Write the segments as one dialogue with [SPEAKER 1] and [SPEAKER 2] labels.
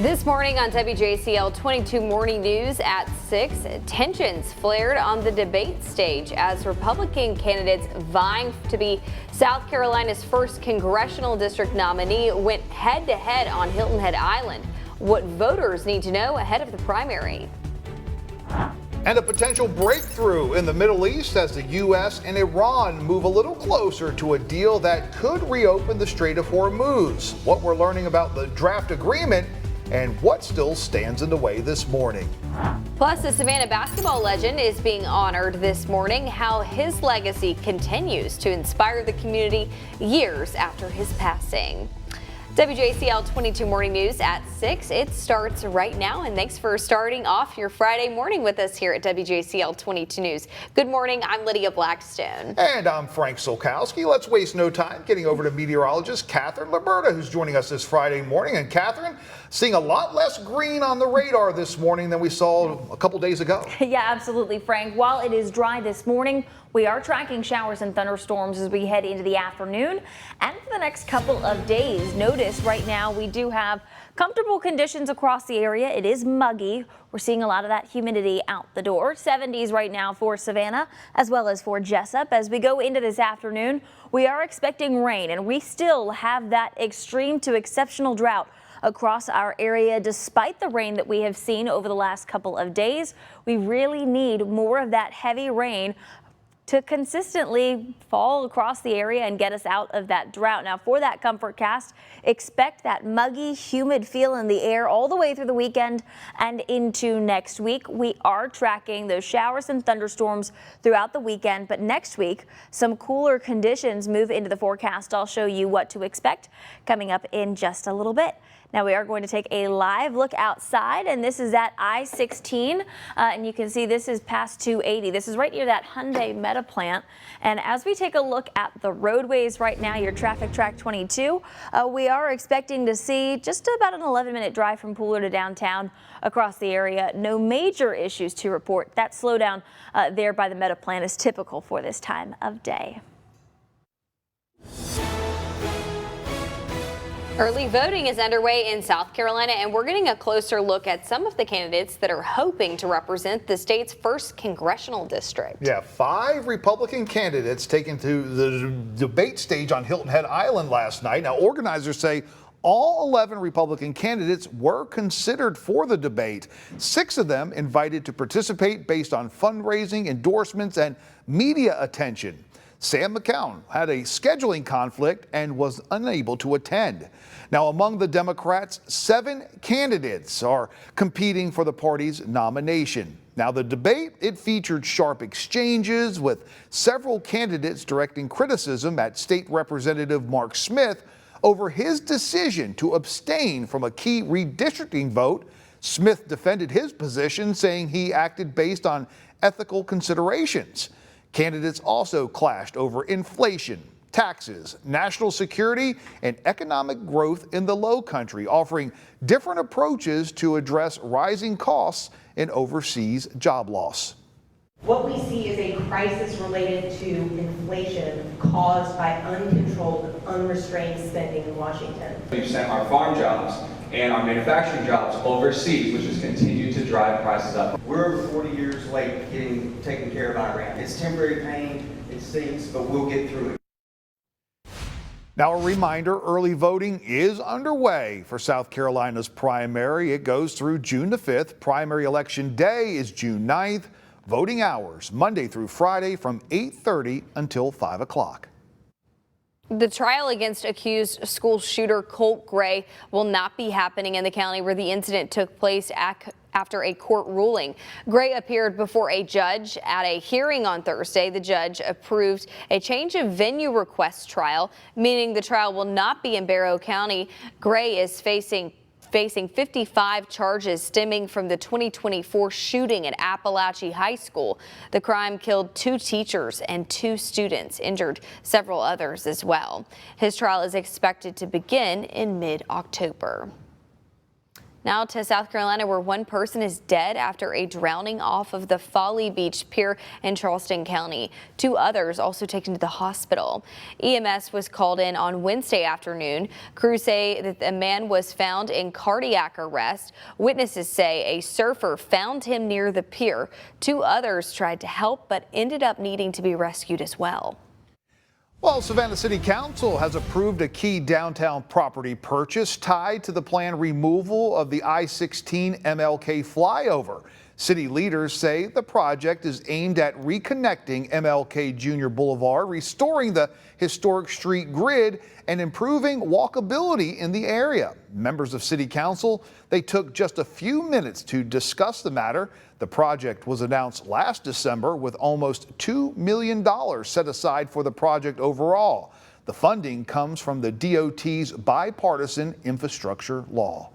[SPEAKER 1] This morning on WJCL 22 Morning News at 6, tensions flared on the debate stage as Republican candidates vying to be South Carolina's first congressional district nominee went head-to-head on Hilton Head Island. What voters need to know ahead of the primary.
[SPEAKER 2] And a potential breakthrough in the Middle East as the U.S. and Iran move a little closer to a deal that could reopen the Strait of Hormuz. What we're learning about the draft agreement and what still stands in the way this morning.
[SPEAKER 1] Plus, the Savannah basketball legend is being honored this morning, how his legacy continues to inspire the community years after his passing. WJCL 22 Morning News at 6. It starts right now, and thanks for starting off your Friday morning with us here at WJCL 22 News. Good morning, I'm Lydia Blackstone.
[SPEAKER 2] And I'm Frank Solkowski. Let's waste no time getting over to meteorologist Catherine Liberta, who's joining us this Friday morning. And Catherine, seeing a lot less green on the radar this morning than we saw a couple days ago.
[SPEAKER 3] Yeah, absolutely, Frank. While it is dry this morning, we are tracking showers and thunderstorms as we head into the afternoon and for the next couple of days. Notice right now we do have comfortable conditions across the area. It is muggy. We're seeing a lot of that humidity out the door. 70s right now for Savannah as well as for Jessup. As we go into this afternoon, we are expecting rain, and we still have that extreme to exceptional drought across our area. Despite the rain that we have seen over the last couple of days, we really need more of that heavy rain to consistently fall across the area and get us out of that drought. Now, for that comfort cast, expect that muggy, humid feel in the air all the way through the weekend and into next week. We are tracking those showers and thunderstorms throughout the weekend, but next week, some cooler conditions move into the forecast. I'll show you what to expect coming up in just a little bit. Now we are going to take a live look outside, and this is at I-16, and you can see this is past 280. This is right near that Hyundai Meta plant. And as we take a look at the roadways right now, your traffic track 22, we are expecting to see just about an 11-minute drive from Pooler to downtown across the area. No major issues to report. That slowdown there by the Meta plant is typical for this time of day.
[SPEAKER 1] Early voting is underway in South Carolina, and we're getting a closer look at some of the candidates that are hoping to represent the state's first congressional district.
[SPEAKER 2] Yeah, 5 Republican candidates taken to the debate stage on Hilton Head Island last night. Now, organizers say all 11 Republican candidates were considered for the debate. 6 of them invited to participate based on fundraising, endorsements, and media attention. Sam McCown had a scheduling conflict and was unable to attend. Now, among the Democrats, 7 candidates are competing for the party's nomination. Now, the debate, it featured sharp exchanges with several candidates directing criticism at State Representative Mark Smith over his decision to abstain from a key redistricting vote. Smith defended his position, saying he acted based on ethical considerations. Candidates also clashed over inflation, taxes, national security, and economic growth in the Low Country, offering different approaches to address rising costs and overseas job loss.
[SPEAKER 4] What we see is a crisis related to inflation caused by uncontrolled, unrestrained spending in Washington.
[SPEAKER 5] We've sent our farm jobs and our manufacturing jobs overseas, which has continued to drive prices up.
[SPEAKER 6] We're over 40 years late taking care of Iran. It's temporary pain, it stinks, but we'll get through it.
[SPEAKER 2] Now, a reminder, early voting is underway for South Carolina's primary. It goes through June the 5th. Primary election day is June 9th. Voting hours Monday through Friday from 8:30 until 5 o'clock.
[SPEAKER 1] The trial against accused school shooter Colt Gray will not be happening in the county where the incident took place after a court ruling. Gray appeared before a judge at a hearing on Thursday. The judge approved a change of venue request trial, meaning the trial will not be in Barrow County. Gray is facing 55 charges stemming from the 2024 shooting at Appalachia High School. The crime killed 2 teachers and 2 students, injured several others as well. His trial is expected to begin in mid-October. Now to South Carolina, where one person is dead after a drowning off of the Folly Beach Pier in Charleston County. 2 others also taken to the hospital. EMS was called in on Wednesday afternoon. Crews say that the man was found in cardiac arrest. Witnesses say a surfer found him near the pier. 2 others tried to help but ended up needing to be rescued as well.
[SPEAKER 2] Well, Savannah City Council has approved a key downtown property purchase tied to the planned removal of the I-16 MLK flyover. City leaders say the project is aimed at reconnecting MLK Jr. Boulevard, restoring the historic street grid, and improving walkability in the area. Members of City Council, they took just a few minutes to discuss the matter. The project was announced last December with almost $2 million set aside for the project overall. The funding comes from the DOT's bipartisan infrastructure law.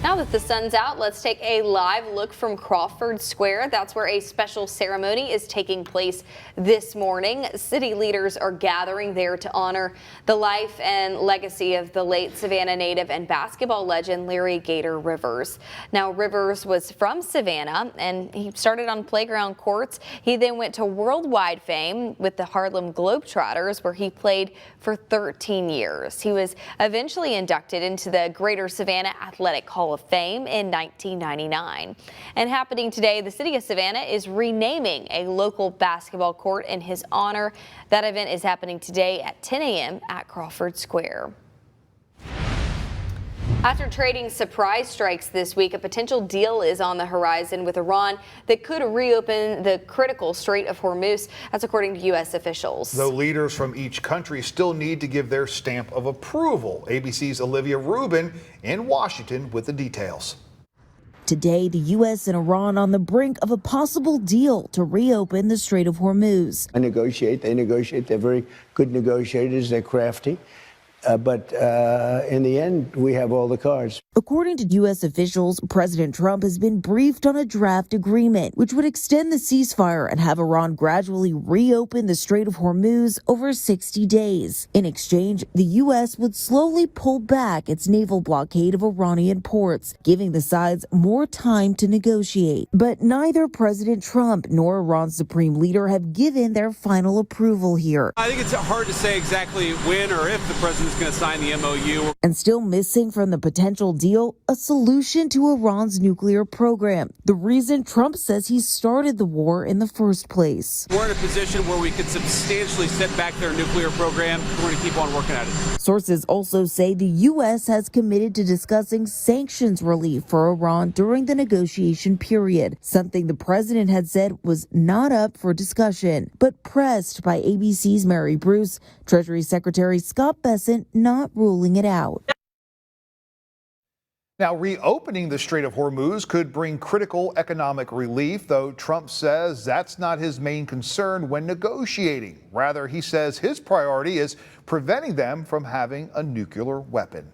[SPEAKER 1] Now that the sun's out, let's take a live look from Crawford Square. That's where a special ceremony is taking place this morning. City leaders are gathering there to honor the life and legacy of the late Savannah native and basketball legend Larry Gator Rivers. Now, Rivers was from Savannah and he started on playground courts. He then went to worldwide fame with the Harlem Globetrotters, where he played for 13 years. He was eventually inducted into the Greater Savannah Athletic Hall of Fame in 1999. And happening today, the city of Savannah is renaming a local basketball court in his honor. That event is happening today at 10 a.m. at Crawford Square. After trading surprise strikes this week, a potential deal is on the horizon with Iran that could reopen the critical Strait of Hormuz. That's according to U.S. officials.
[SPEAKER 2] Though leaders from each country still need to give their stamp of approval. ABC's Olivia Rubin in Washington with the details.
[SPEAKER 7] Today, the U.S. and Iran on the brink of a possible deal to reopen the Strait of Hormuz.
[SPEAKER 8] They negotiate. They're very good negotiators. They're crafty. But in the end, we have all the cards.
[SPEAKER 7] According to U.S. officials, President Trump has been briefed on a draft agreement, which would extend the ceasefire and have Iran gradually reopen the Strait of Hormuz over 60 days. In exchange, the U.S. would slowly pull back its naval blockade of Iranian ports, giving the sides more time to negotiate. But neither President Trump nor Iran's supreme leader have given their final approval here.
[SPEAKER 9] I think it's hard to say exactly when or if the president's going to sign the MOU.
[SPEAKER 7] And still missing from the potential deal, a solution to Iran's nuclear program. The reason Trump says he started the war in the first place.
[SPEAKER 9] We're in a position where we could substantially set back their nuclear program. We're going to keep on working at it.
[SPEAKER 7] Sources also say the U.S. has committed to discussing sanctions relief for Iran during the negotiation period, something the president had said was not up for discussion. But pressed by ABC's Mary Bruce, Treasury Secretary Scott Bessent not ruling it out.
[SPEAKER 2] Now, reopening the Strait of Hormuz could bring critical economic relief, though Trump says that's not his main concern when negotiating. Rather, he says his priority is preventing them from having a nuclear weapon.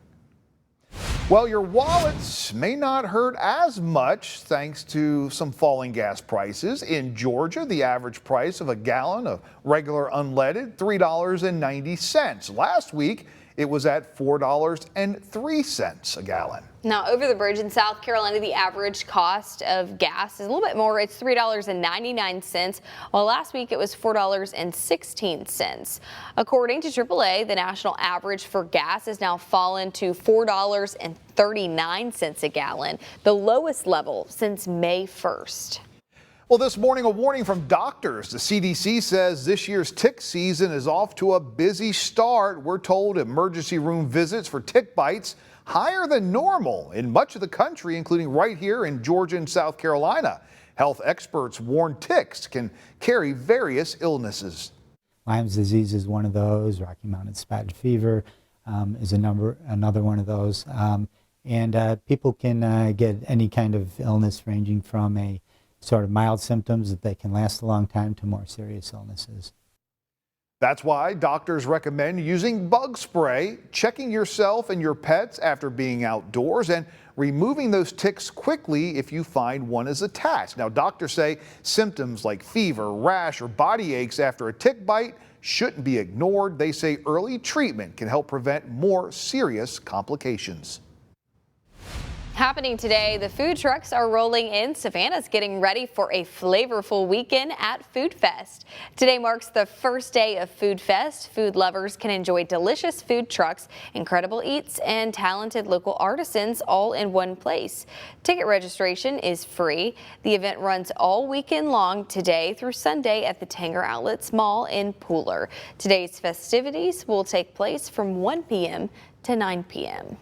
[SPEAKER 2] Well, your wallets may not hurt as much thanks to some falling gas prices. In Georgia, the average price of a gallon of regular unleaded, $3.90. Last week, it was at $4.03 a gallon.
[SPEAKER 1] Now, over the bridge in South Carolina, the average cost of gas is a little bit more. It's $3.99, while last week it was $4.16. According to AAA, the national average for gas has now fallen to $4.39 a gallon, the lowest level since May 1st.
[SPEAKER 2] Well, this morning, a warning from doctors. The CDC says this year's tick season is off to a busy start. We're told emergency room visits for tick bites higher than normal in much of the country, including right here in Georgia and South Carolina. Health experts warn ticks can carry various illnesses.
[SPEAKER 10] Lyme's disease is one of those. Rocky Mountain spotted fever is another one of those. People can get any kind of illness ranging from a sort of mild symptoms that they can last a long time to more serious illnesses.
[SPEAKER 2] That's why doctors recommend using bug spray, checking yourself and your pets after being outdoors, and removing those ticks quickly if you find one is attached. Now, doctors say symptoms like fever, rash, or body aches after a tick bite shouldn't be ignored. They say early treatment can help prevent more serious complications.
[SPEAKER 1] Happening today, the food trucks are rolling in. Savannah's getting ready for a flavorful weekend at Food Fest. Today marks the first day of Food Fest. Food lovers can enjoy delicious food trucks, incredible eats, and talented local artisans all in one place. Ticket registration is free. The event runs all weekend long today through Sunday at the Tanger Outlets Mall in Pooler. Today's festivities will take place from 1 p.m. to 9 p.m.